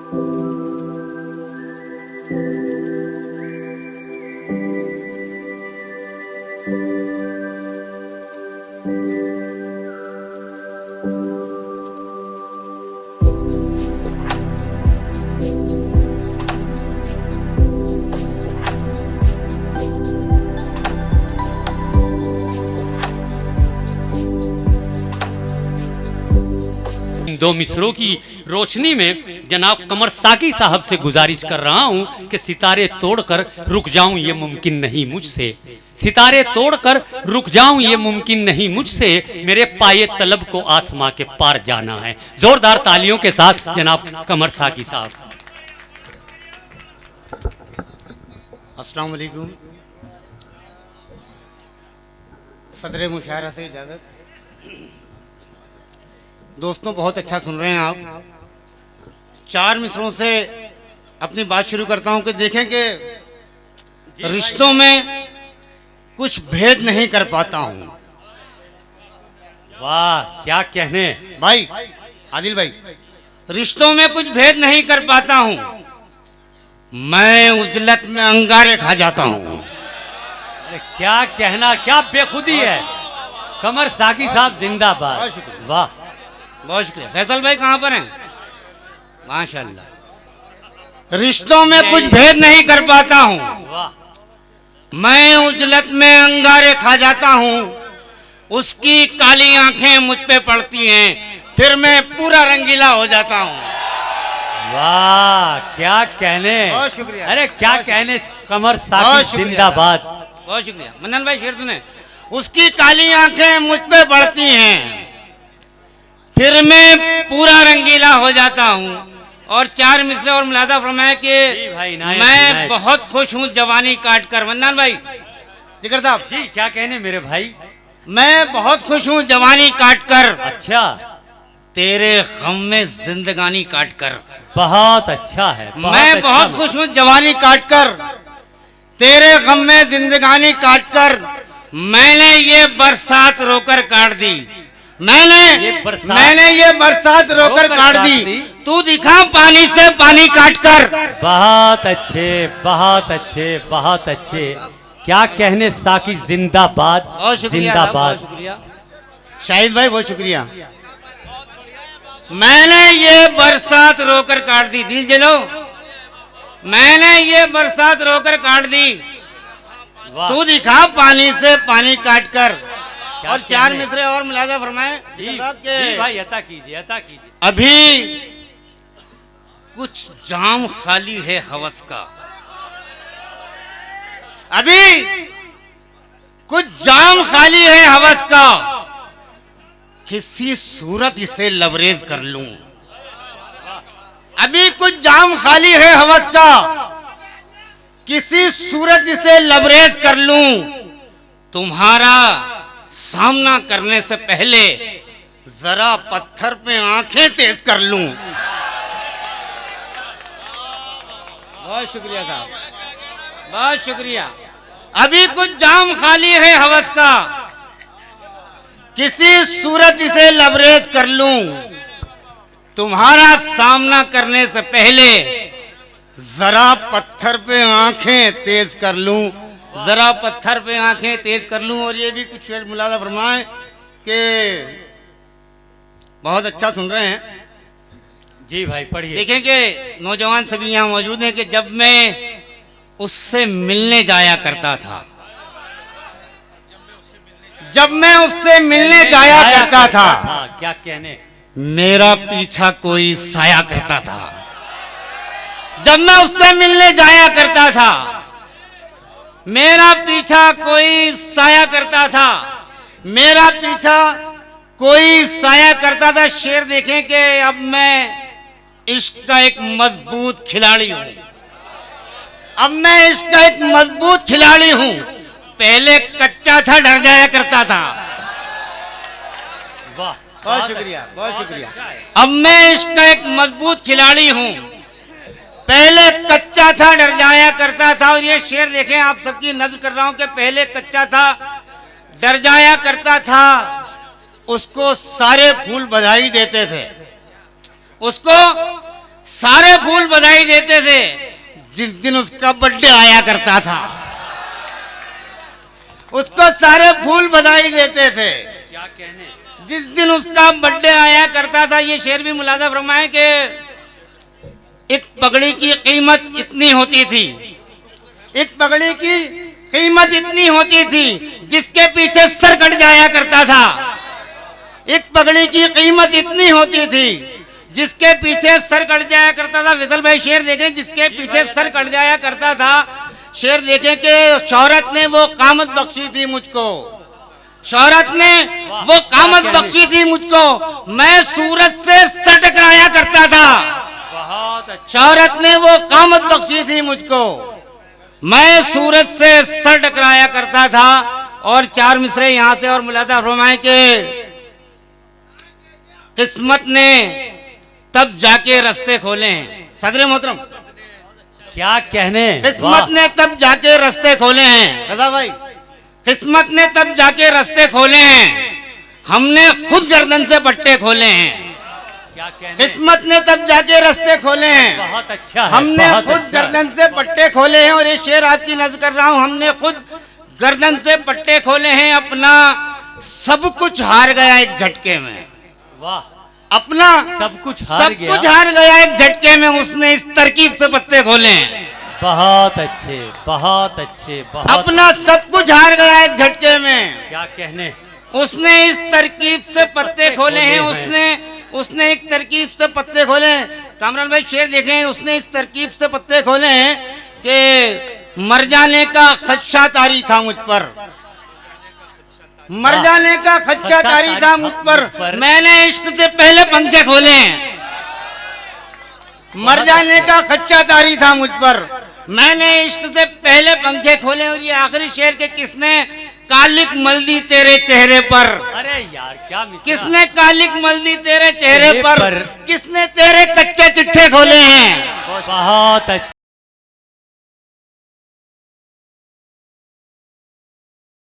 दो मिसरों की रोशनी में जनाब कमर साकी साहब से गुजारिश कर रहा हूं कि सितारे तोड़कर रुक जाऊं ये मुमकिन नहीं मुझसे, सितारे तोड़कर रुक जाऊं ये मुमकिन नहीं मुझसे, मेरे पाए तलब को आसमां के पार जाना है। जोरदार तालियों के साथ जनाब कमर साकी साहब। अस्सलाम वालेकुम। सदर मुशायरा से इजाज़त। दोस्तों, बहुत अच्छा सुन रहे हैं आप। चार मिसरों से अपनी बात शुरू करता हूं कि देखें कि रिश्तों में कुछ भेद नहीं कर पाता हूं। वाह, क्या कहने भाई आदिल भाई, रिश्तों में कुछ भेद नहीं कर पाता हूं। मैं उजलत में अंगारे खा जाता हूं। अरे क्या कहना, क्या बेखुदी है। कमर साकी साहब जिंदाबाद। वाह, बहुत शुक्रिया। फैसल भाई कहाँ पर हैं? माशाल्लाह। रिश्तों में कुछ भेद नहीं कर पाता हूँ। मैं उजलत में अंगारे खा जाता हूँ। उसकी काली आंखें मुझ पे पड़ती हैं, फिर मैं पूरा रंगीला हो जाता हूँ। वाह, क्या कहने। बहुत शुक्रिया। अरे क्या कहने, कमर साकी जिंदाबाद। बहुत शुक्रिया। मन्नन भाई शेर सुने। उसकी काली आंखें मुझ पे पड़ती हैं, फिर मैं पूरा रंगीला हो जाता हूँ। और चार मिसरे और मुलाजा फरमाया कि मैं बहुत खुश हूँ जवानी काट कर। मन्नान भाई, जिगर साहब जी, क्या कहने मेरे भाई। मैं बहुत खुश हूँ जवानी काट कर। अच्छा, तेरे गम में जिंदगानी काट कर। बहुत अच्छा है। मैं बहुत खुश हूँ जवानी काट कर, तेरे गम में जिंदगानी काट कर। मैंने ये बरसात रोकर काट दी। मैंने ये बरसात रोकर काट दी। तू दिखा पानी से पानी काट कर। बहुत अच्छे, बहुत अच्छे, बहुत अच्छे। क्या कहने साकी जिंदाबाद, जिंदाबाद। शाहिद भाई बहुत शुक्रिया। मैंने ये बरसात रोकर काट दी। दिल जलो, मैंने ये बरसात रोकर काट दी। तू दिखा पानी से पानी काट कर। और चार मिसरे और मुलाजा फरमाए। जी भाई, अता कीजिए, अता कीजिए। अभी कुछ जाम खाली है हवस का। अभी कुछ जाम खाली है हवस का, किसी सूरत इसे लबरेज कर लूं। अभी कुछ जाम खाली है हवस का, किसी सूरत इसे लबरेज कर लूं। तुम्हारा सामना करने से पहले जरा पत्थर पे आंखें तेज कर लूं। बहुत शुक्रिया साहब, बहुत शुक्रिया। अभी कुछ जाम खाली है हवस का, किसी सूरत इसे लबरेज कर लूं। तुम्हारा सामना करने से पहले जरा पत्थर पे आंखें तेज कर लूं। जरा पत्थर पे आंखें तेज कर लूं। और ये भी कुछ शेर मुलाजा फरमाए कि बहुत अच्छा सुन रहे हैं। जी भाई, पढ़िए। देखें कि नौजवान सभी यहाँ मौजूद हैं कि जब मैं उससे मिलने जाया करता था, जब मैं उससे मिलने जाया करता था, क्या कहने, मेरा पीछा कोई साया करता था। जब मैं उससे मिलने जाया करता था, मेरा पीछा कोई साया करता था। मेरा पीछा कोई साया करता था। शेर देखें कि अब मैं इश्क का एक मजबूत खिलाड़ी हूं। अब मैं इश्क का एक मजबूत खिलाड़ी हूं। पहले कच्चा था, डर जाया करता था। वाह, बहुत शुक्रिया, बहुत शुक्रिया। अब मैं इश्क का एक मजबूत खिलाड़ी हूं। पहले कच्चा था, डर जाया करता था। और ये शेर देखें, आप सबकी नजर कर रहा हूं कि पहले कच्चा था, डर जाया करता था। उसको सारे फूल बधाई देते थे, उसको सारे फूल बधाई देते थे जिस दिन उसका बर्थडे आया करता था। उसको सारे फूल बधाई देते थे क्या कहने, जिस दिन उसका बर्थडे आया करता था। ये शेर भी मुलाजा फरमाए कि एक पगड़ी की कीमत इतनी होती थी, एक पगड़ी की कीमत इतनी होती थी जिसके पीछे सर कट जाया करता था। एक पगड़ी की कीमत इतनी होती थी जिसके पीछे सर कट जाया करता था। विसल भाई शेर देखें, जिसके पीछे सर कट जाया करता था। शेर देखें कि शोहरत ने वो कामत बख्शी थी मुझको, शोहरत ने वो कामत बख्शी थी मुझको, मैं सूरज से सर टकराया करता था। बहुत अच्छा, शोहरत ने वो कामत बख्शी थी मुझको, मैं सूरज से सर टकराया करता था। और चार मिसरे यहां से और मुलाजा फरमाए के किस्मत ने तब जाके रास्ते खोले हैं। सदर मोहतरम, क्या कहने, किस्मत ने तब जाके रास्ते खोले हैं। रजा भाई, किस्मत ने तब जाके रास्ते खोले हैं, हमने खुद गर्दन से पट्टे खोले हैं। क्या कहने, किस्मत ने तब जाके रास्ते खोले हैं, बहुत अच्छा है, हमने बहुत खुद अच्छा है। गर्दन से पट्टे खोले हैं। और ये शेर आपकी नज़र कर रहा हूं, हमने खुद गर्दन से पट्टे खोले हैं। अपना सब कुछ हार गया एक झटके में, वाह, अपना सब कुछ हार गया, कुछ हार गया एक झटके में, उसने इस तरकीब से पत्ते खोले हैं। बहुत अच्छे, बहुत अच्छे, बहुत अपना सब कुछ हार गया एक झटके में, क्या कहने, उसने इस तरकीब से पत्ते खोले हैं। उसने एक तरकीब से पत्ते खोले हैं। कामरान भाई शेर देखें, उसने इस तरकीब से पत्ते खोले हैं कि मर जाने का खदशा तारी था मुझ पर, मर जाने का खदशा तारी था मुझ पर, मैंने इश्क से पहले पंखे खोले हैं। मर जाने का खदशा तारी था मुझ पर, मैंने इश्क से पहले पंखे खोले। और ये आखिरी शेर के किसने कालिक मल दी तेरे चेहरे पर, अरे यार क्या मिसरा, किसने कालिक मल दी तेरे चेहरे चेहरे पर, पर, किसने तेरे कच्चे चिट्ठे खोले हैं। बहुत अच्छा।